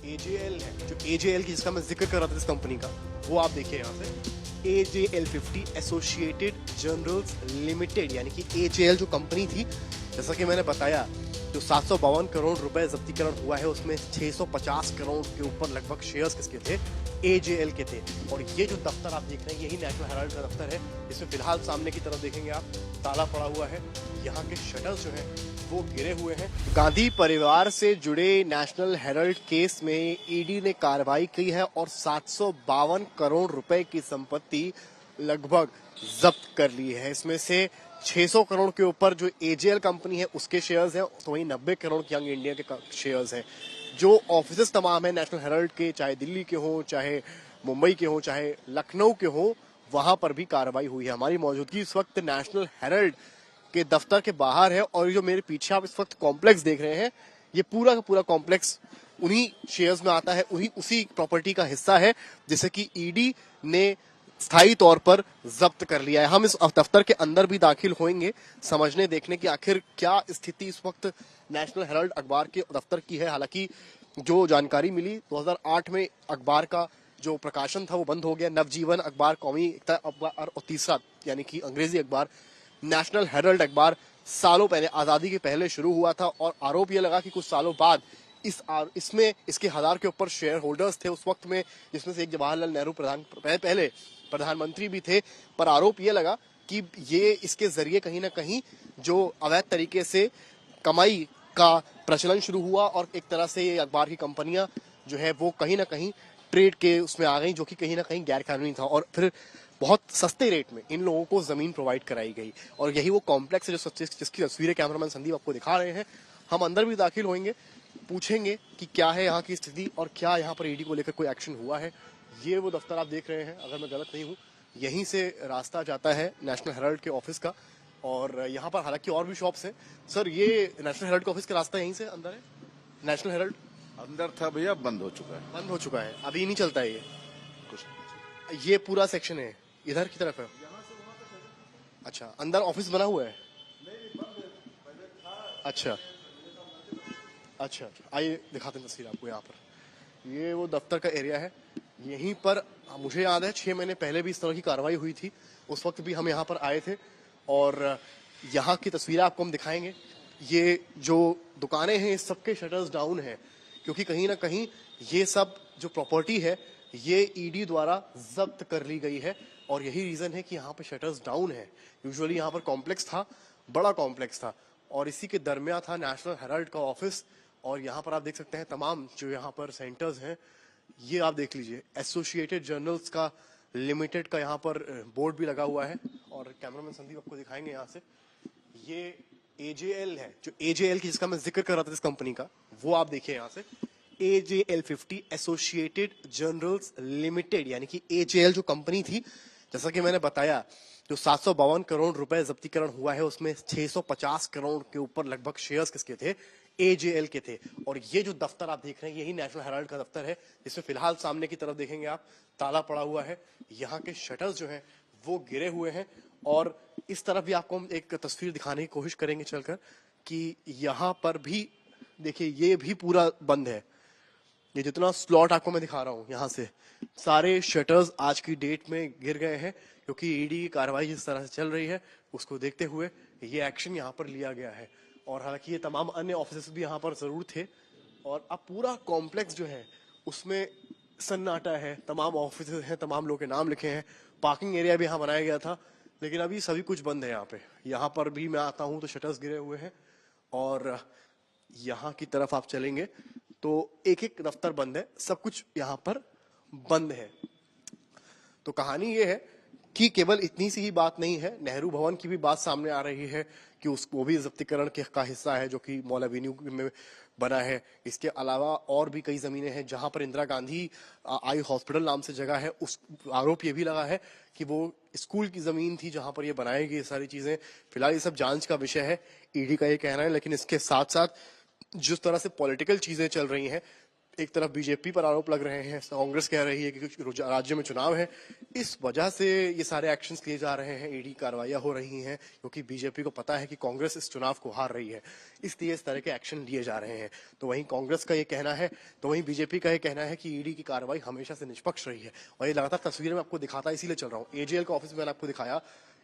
AJL है, जो AJL की जिसका मैं जिक्र कर रहा था इस कंपनी का, वो आप देखिए यहाँ से AJL50 एसोसिएटेड जर्नल्स लिमिटेड, यानी कि AJL जो कंपनी थी, जैसा कि मैंने बताया, जो 752 करोड़ रुपए जब्तीकरण हुआ है उसमें 650 करोड़ के ऊपर लगभग शेयर्स किसके थे, AJL के थे। और ये जो दफ्तर आप देख रहे हैं यही नेशनल हेराल्ड का दफ्तर है। इसमें फिलहाल सामने की तरफ देखेंगे आप ताला पड़ा हुआ है, यहाँ के शटर्स जो हैं वो गिरे हुए हैं। गांधी परिवार से जुड़े नेशनल हेराल्ड केस में ईडी ने कार्रवाई की है और 752 करोड़ रुपए की संपत्ति लगभग जब्त कर ली है। इसमें से 600 करोड़ के ऊपर जो AJL कंपनी है उसके शेयर्स हैं, तो वहीं 90 करोड़ की यंग इंडिया के शेयर्स हैं। जो ऑफिस तमाम है नेशनल हेराल्ड के, चाहे दिल्ली के हों, चाहे मुंबई के हों, चाहे लखनऊ के हों, वहां पर भी कार्रवाई हुई है। हमारी मौजूदगी इस वक्त नेशनल हेराल्ड के दफ्तर के बाहर है और जो मेरे पीछे आप इस वक्त कॉम्प्लेक्स देख रहे हैं, ये पूरा का पूरा कॉम्प्लेक्स उन्हीं शेयर्स में आता है, उसी प्रॉपर्टी का हिस्सा है जिसे कि ईडी ने स्थायी तौर पर जब्त कर लिया है। हम इस दफ्तर के अंदर भी दाखिल होंगे समझने देखने की आखिर क्या स्थिति इस वक्त नेशनल हेराल्ड अखबार के दफ्तर की है। हालांकि जो जानकारी मिली 2008 में अखबार का जो प्रकाशन था वो बंद हो गया। नवजीवन अखबार, कौमी एकता अखबार और तीसरा यानी कि अंग्रेजी अखबार नेशनल हेराल्ड अखबार सालों पहले, आजादी के पहले शुरू हुआ था और आरोप यह लगा कि कुछ सालों बाद इसमें इसके 1000 के ऊपर शेयर होल्डर्स थे उस वक्त में, जिसमें से एक जवाहरलाल नेहरू पहले प्रधानमंत्री भी थे। पर आरोप यह लगा कि ये इसके जरिए कहीं ना कहीं जो अवैध तरीके से कमाई का प्रचलन शुरू हुआ और एक तरह से ये अखबार की कंपनियां जो है वो कहीं ना कहीं ट्रेड के उसमें आ गई, जो कि कहीं ना कहीं गैर कानूनी था। और फिर बहुत सस्ते रेट में इन लोगों को जमीन प्रोवाइड कराई गई और यही वो कॉम्प्लेक्स है जो जिसकी तस्वीरें कैमरामैन संदीप आपको दिखा रहे हैं। हम अंदर भी दाखिल होंगे, पूछेंगे कि क्या है यहाँ की स्थिति और क्या यहाँ पर ईडी को लेकर कोई एक्शन हुआ है। ये वो दफ्तर आप देख रहे हैं, अगर मैं गलत नहीं हूँ, यहीं से रास्ता जाता है नेशनल हेराल्ड के ऑफिस का। और यहाँ पर हालांकि और भी शॉप्स हैं। सर, ये नेशनल हेराल्ड के ऑफिस का रास्ता यहीं से अंदर है? नेशनल हेराल्ड अंदर था भैया, बंद हो चुका है। बंद हो चुका है, अभी नहीं चलता है ये? कुछ ये पूरा सेक्शन है इधर की तरफ है? अच्छा, अंदर ऑफिस बना हुआ है? अच्छा अच्छा, आइए दिखाते हैं तस्वीर आपको। यहाँ पर ये वो दफ्तर का एरिया है। यहीं पर मुझे याद है 6 महीने पहले भी इस तरह की कार्रवाई हुई थी, उस वक्त भी हम यहाँ पर आए थे और यहाँ की तस्वीरें आपको हम दिखाएंगे। ये जो दुकानें हैं इस सबके शटर्स डाउन हैं क्योंकि कहीं ना कहीं ये सब जो प्रॉपर्टी है ये ईडी द्वारा जब्त कर ली गई है और यही रीजन है कि यहाँ पे शटर्स डाउन है। यूजुअली यहाँ पर कॉम्प्लेक्स था, बड़ा कॉम्प्लेक्स था और इसी के दरमियान था नेशनल हेराल्ड का ऑफिस। और यहाँ पर आप देख सकते हैं तमाम जो यहाँ पर सेंटर्स हैं, ये आप देख लीजिए एसोसिएटेड जर्नल्स का लिमिटेड का यहाँ पर बोर्ड भी लगा हुआ है और कैमरामैन संदीप आपको दिखाएंगे यहाँ से। ये AJL है, जो AJL की जिसका मैं जिक्र कर रहा था इस कंपनी का, वो आप देखिए यहाँ से AJL50 एसोसिएटेड जर्नल्स लिमिटेड, यानी कि AJL जो कंपनी थी, जैसा कि मैंने बताया, जो 752 करोड़ रुपए जब्तीकरण हुआ है उसमें 650 करोड़ के ऊपर लगभग शेयर्स किसके थे, AJL के थे। और ये जो दफ्तर आप देख रहे हैं यही नेशनल हेराल्ड का दफ्तर है, जिसमें फिलहाल सामने की तरफ देखेंगे आप ताला पड़ा हुआ है, यहाँ के शटर्स जो हैं वो गिरे हुए हैं। और इस तरफ भी आपको हम एक तस्वीर दिखाने की कोशिश करेंगे चलकर कि यहाँ पर भी देखिए ये भी पूरा बंद है। ये जितना स्लॉट आपको मैं दिखा रहा हूँ यहाँ से सारे शटर्स आज की डेट में गिर गए हैं क्योंकि ईडी की कार्रवाई जिस तरह से चल रही है उसको देखते हुए ये एक्शन यहाँ पर लिया गया है। और हालांकि ये तमाम अन्य ऑफिस भी यहाँ पर जरूर थे और अब पूरा कॉम्प्लेक्स जो है उसमें सन्नाटा है, तमाम ऑफिस हैं, तमाम लोगों के नाम लिखे हैं, पार्किंग एरिया भी यहाँ बनाया गया था, लेकिन अभी सभी कुछ बंद है। यहाँ पे यहाँ पर भी मैं आता हूँ तो शटर्स गिरे हुए हैं और यहाँ की तरफ आप चलेंगे तो एक एक दफ्तर बंद है, सब कुछ यहाँ पर बंद है। तो कहानी ये है कि केवल इतनी सी ही बात नहीं है, नेहरू भवन की भी बात सामने आ रही है कि वो भी जब्तीकरण का हिस्सा है जो कि मॉल एवेन्यू में बना है। इसके अलावा और भी कई जमीनें हैं जहां पर इंदिरा गांधी आई हॉस्पिटल नाम से जगह है, उस आरोप ये भी लगा है कि वो स्कूल की जमीन थी जहां पर ये बनाई गई सारी चीजें। फिलहाल ये सब जांच का विषय है, ईडी का ये कहना है। लेकिन इसके साथ साथ जिस तरह से पॉलिटिकल चीजें चल रही हैं, एक तरफ बीजेपी पर आरोप लग रहे हैं, कांग्रेस कह रही है कि राज्य में चुनाव है, इस वजह से ये सारे एक्शंस लिए जा रहे हैं, ईडी कार्रवाइयां हो रही हैं, क्योंकि बीजेपी को पता है कि कांग्रेस इस चुनाव को हार रही है, इसलिए इस तरह के एक्शन लिए जा रहे हैं। तो वहीं कांग्रेस का ये कहना है, तो वहीं बीजेपी का ये कहना है कि ईडी की कार्रवाई हमेशा से निष्पक्ष रही है। और ये लगातार तस्वीरें मैं आपको दिखाता इसीलिए चल रहा हूँ। एजेएल का ऑफिस मैंने आपको दिखाया,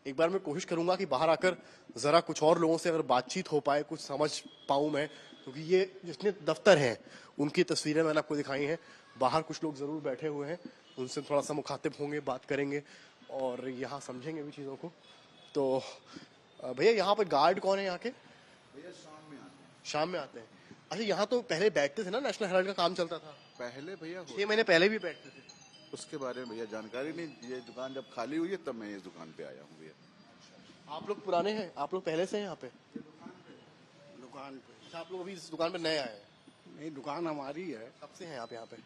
एक बार मैं कोशिश करूंगा कि बाहर आकर जरा कुछ और लोगों से अगर बातचीत हो पाए, कुछ समझ पाऊं मैं, क्योंकि ये जितने दफ्तर हैं उनकी तस्वीरें मैंने आपको दिखाई हैं। बाहर कुछ लोग जरूर बैठे हुए हैं, उनसे थोड़ा सा मुखातिब होंगे, बात करेंगे और यहाँ समझेंगे भी चीजों को। तो भैया यहाँ पर गार्ड कौन है यहाँ के? भैया शाम में आते हैं। अच्छा, यहाँ तो पहले बैठते थे ना, नेशनल हेराल्ड का काम चलता था पहले भैया 6 महीने पहले भी बैठते थे। उसके बारे में भैया जानकारी नहीं। ये दुकान जब खाली हुई है तब मैं इस दुकान पे आया हूँ भैया। आप लोग पुराने हैं, आप लोग पहले से हैं यहाँ पे? दुकान पे अच्छा, आप लोग अभी इस दुकान पे नए आए हैं? नहीं, दुकान हमारी है। कब से हैं आप यहाँ पे?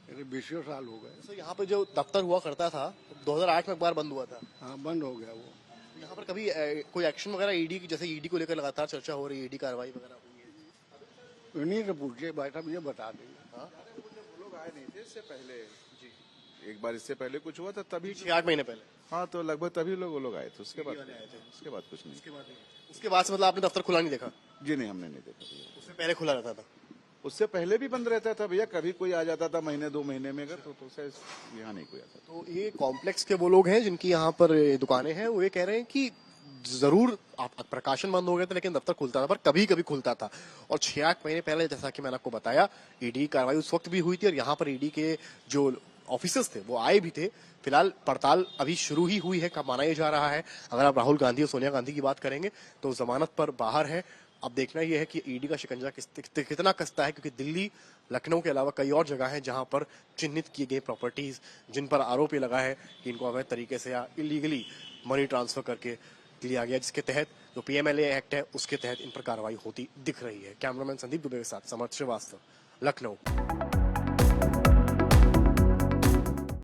मेरे 20 साल हो गए। तो यहाँ पे जो दफ्तर हुआ करता था 2008 में एक बार बंद हुआ था, हाँ, बंद हो गया वो। यहाँ पर कभी कोई एक्शन वगैरह ईडी की, जैसे ईडी को लेकर लगातार चर्चा हो रही है, ईडी कार्रवाई वगैरह हुई है? इन्हीं से पूछिए, बैठा भैया बता देंगे। हाँ, वो लोग आए नहीं थे इससे पहले जी। एक बार इससे पहले कुछ हुआ था तभी 6-8 महीने पहले। हाँ, तो लगभग तभी वो लोग आए थे। उसके बाद वाले आए थे। उसके बाद कुछ नहीं। उसके बाद से मतलब आपने दफ्तर खुला नहीं देखा? जी नहीं, हमने नहीं देखा भैया। उससे पहले खुला रहता था? उससे पहले भी बंद रहता था भैया। कभी कोई आ जाता था महीने 2 महीने में, अगर तो उसे यहाँ नहीं कोई आता। तो ये कॉम्प्लेक्स के वो लोग हैं जिनकी यहाँ पर दुकानें हैं, वो ये कह रहे हैं कि जरूर आप प्रकाशन बंद हो गया था लेकिन दफ्तर खुलता था, पर कभी कभी खुलता था। और 6-8 महीने पहले, जैसा कि मैंने आपको बताया, ईडी कार्रवाई उस वक्त भी हुई थी और यहाँ पर ईडी के जो ऑफिसर्स थे वो आए भी थे। फिलहाल पड़ताल अभी शुरू ही हुई है, कब माना ये जा रहा है। अगर आप राहुल गांधी और सोनिया गांधी की बात करेंगे तो जमानत पर बाहर है। अब देखना यह है कि ईडी का शिकंजा कितना कसता है, क्योंकि दिल्ली, लखनऊ के अलावा कई और जगह हैं जहां पर चिन्हित की गई प्रॉपर्टीज, जिन पर आरोप ये लगा है कि इनको अवैध तरीके से या इलीगली मनी ट्रांसफर करके लिया गया, जिसके तहत जो पीएमएलए एक्ट है उसके तहत इन पर कार्रवाई होती दिख रही है। कैमरामैन संदीप दुबे के साथ समर्थ श्रीवास्तव, लखनऊ।